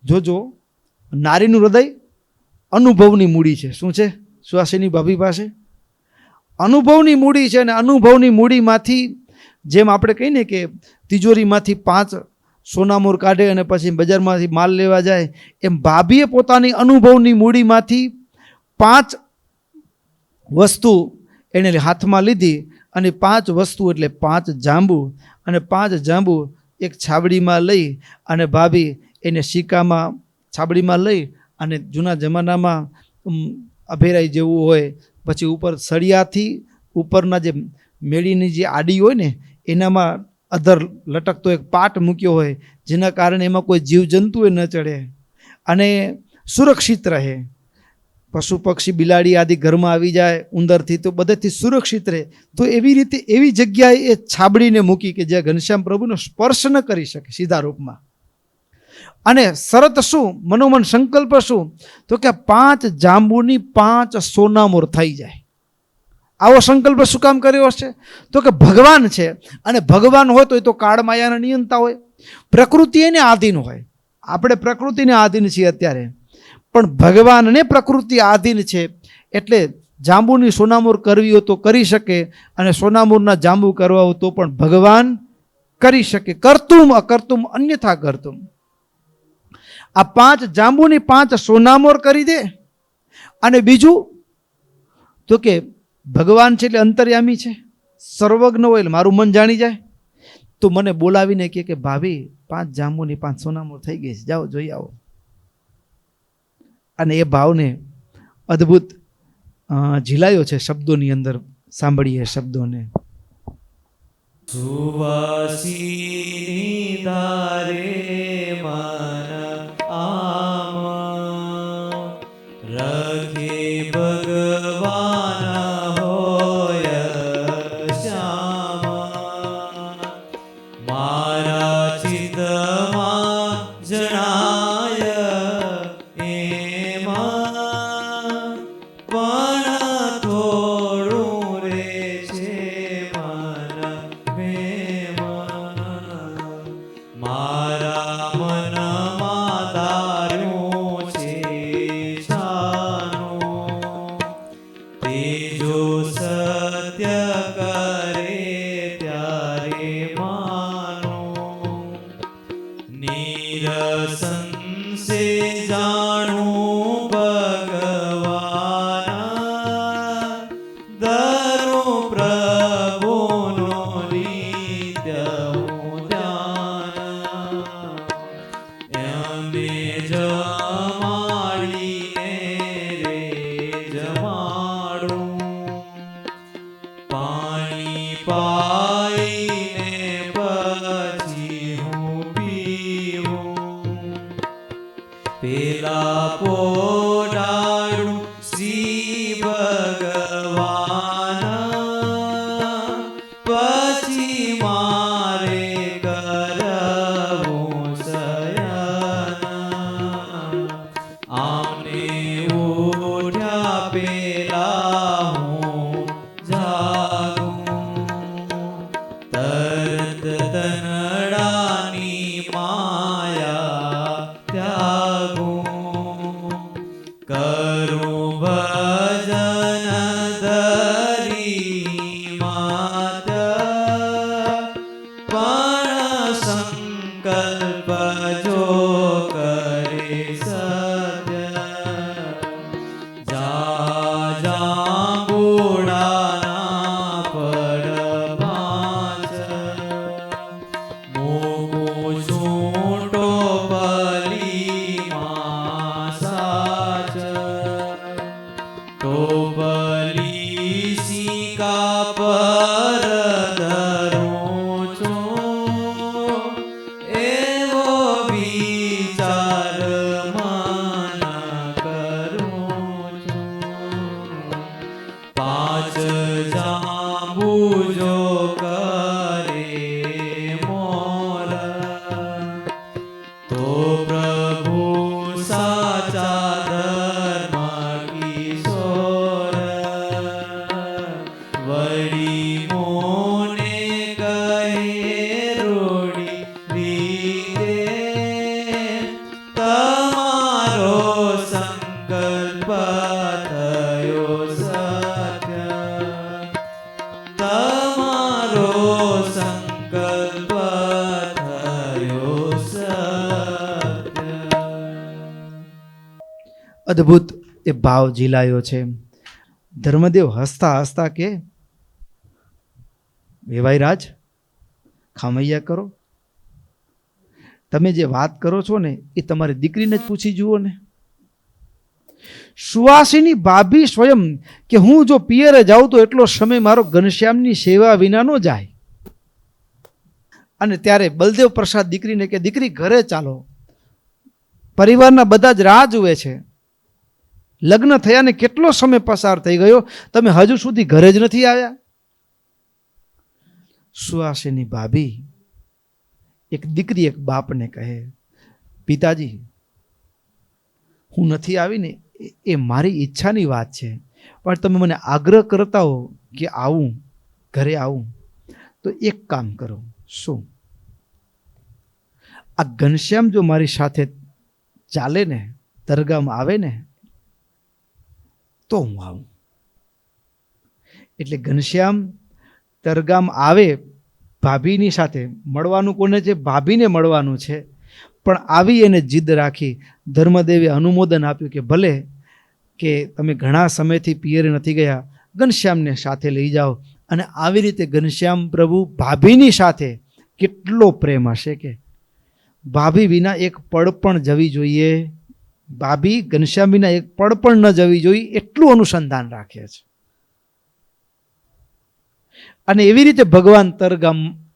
જોજો, નારીનું હૃદય અનુભવની મૂડી છે. શું છે સુહાસિની ભાભી પાસે? અનુભવની મૂડી છે. અને અનુભવની મૂડીમાંથી જેમ આપણે કહીએ ને કે તિજોરીમાંથી 5 સોનામોર કાઢે અને પછી બજારમાંથી માલ લેવા જાય, એમ ભાભીએ પોતાની અનુભવની મૂડીમાંથી 5 વસ્તુ એને હાથમાં લીધી. અને 5 વસ્તુ એટલે 5 જાંબુ. અને 5 જાંબુ એક છાબડીમાં લઈ અને ભાભી એને સિક્કામાં છાબડીમાં લઈ અને જૂના જમાનામાં અભેરાઈ જેવું હોય, પછી ઉપર સળિયાથી ઉપરના જે મેળીની જે આડી હોય ને એનામાં અધર લટકતો એક પાટ મૂક્યો હોય, જેના કારણે એમાં કોઈ જીવજંતુ ન ચડે અને સુરક્ષિત રહે. પશુ પક્ષી બિલાડી આદિ ઘરમાં આવી જાય ઉંદરથી તો બધેથી સુરક્ષિત રહે. તો એવી રીતે એવી જગ્યાએ એ છાબડીને મૂકી કે જ્યાં ઘનશ્યામ પ્રભુનો સ્પર્શ ન કરી શકે સીધા રૂપમાં. અને શરત શું? મનોમન સંકલ્પ શું? તો કે 5 જાંબુની 5 સોનામોર થઈ જાય. આવો સંકલ્પ શું કામ કર્યો હશે? તો કે ભગવાન છે, અને ભગવાન હોય તો એ તો કાળમાયાના નિયંતા હોય, પ્રકૃતિ એને આધીન હોય. આપણે પ્રકૃતિને આધીન છીએ અત્યારે, પણ ભગવાનને પ્રકૃતિ આધીન છે. એટલે જાંબુની સોનામોર કરવી હોય તો કરી શકે, અને સોનામોરના જાંબુ કરવા હોય તો પણ ભગવાન કરી શકે. કરતુમ અકર્તુમ અન્યથા કરતુમ. આ 5 જાંબુની 5 સોનામોર કરી દે. અને બીજું તો કે ભગવાન છે એટલે અંતર્યામી છે, સર્વજ્ઞ હોય, એટલે મારું મન જાણી જાય. તો મને બોલાવીને કે ભાભી 5 જાંબુની 5 સોનામોર થઈ ગઈ છે, જાઓ જોઈ આવો. અને એ ભાવને અદ્ભુત ઝીલાયો છે શબ્દોની અંદર. સાંભળીએ શબ્દોને. સુવાસીની ધારે મન આમ રખે ભગવાન હોય શ્યામ મારા ચિત્તમાં જણાય એમાં પણ થોડું રે છે મન મેમાં મારા મનમાં તાર્યું છે છાનું તે જો સત્ય કરે ત્યારે માનું નિરસંસે જાણું ભગવાન દરો પ્રભુનો નિત્ય હું ધ્યાન એમને જમાડીને રે જમાડું પાણી પાઈને પછી હું પીવું પેલા પોડાડું શ્રી ભગવાન પછી મારે કરવું શયન આમને ઉઠ્યા પેલા હું જાગું તરત તનડાની માયા ત્યાગું કરું ભજન ધરી માત પણ સંકલ્પ જો કરે સત્ય જાંબુડાના પડ પાંચ મોગું છૂટો બલીમાં સાચ તો બલી સિકા પર ધરું છું એવો વિચાર મન કરું છું પાંચ જાંબુ જો કરે મોર તો પ્રભુ સાચા ધર્મ કિશોર વળી મોને કહે રોડી રીતે તમારો સંકલ્પ થયો સત્ય તમારો સંકલ્પ થયો સત્ય અદ્ભુત એ ભાવ ઝીલાયો છે. ધર્મદેવ હસતા હસતા કે વેવાઈરાજ ખામૈયા કરો, તમે જે વાત કરો છો ને એ તમારી દીકરીને જ પૂછી જુઓ ને. સુવાસીની ભાભી સ્વયં કે હું જો પિયરે જાઉં તો એટલો સમય મારો ઘનશ્યામની સેવા વિના નો જાય. અને ત્યારે બલદેવ પ્રસાદ દીકરીને કે દીકરી ઘરે ચાલો, પરિવારના બધા જ રાહ જુએ છે. લગ્ન થયાને કેટલો સમય પસાર થઈ ગયો, તમે હજુ સુધી ઘરે જ નથી આવ્યા. સુવાસીની ભાભી એક દીકરી એક બાપને કહે, પિતાજી હું નથી આવીને એ મારી ઈચ્છાની વાત છે, પણ તમે મને આગ્રહ કરતા હો કે આવું, ઘરે આવું, તો એક કામ કરો. શું? આ ઘનશ્યામ જો મારી સાથે ચાલે ને, દરગાહમાં આવે ને, તો હું આવું. એટલે ઘનશ્યામ દરગાહમાં આવે ભાભીની સાથે મળવાનું. કોને છે? ભાભીને મળવાનું છે. પણ આવી એને જીદ રાખી. ધર્મદેવે અનુમોદન આપ્યું કે ભલે, કે તમે ઘણા સમયથી પિયરે નથી ગયા, ઘનશ્યામને સાથે લઈ જાઓ. અને આવી રીતે ઘનશ્યામ પ્રભુ ભાભીની સાથે કેટલો પ્રેમ હશે કે ભાભી વિના એક પળ પણ જવી જોઈએ, ભાભી ઘનશ્યામ વિના એક પળ પણ ન જવી જોઈએ, એટલું અનુસંધાન રાખે છે. અને એવી રીતે ભગવાન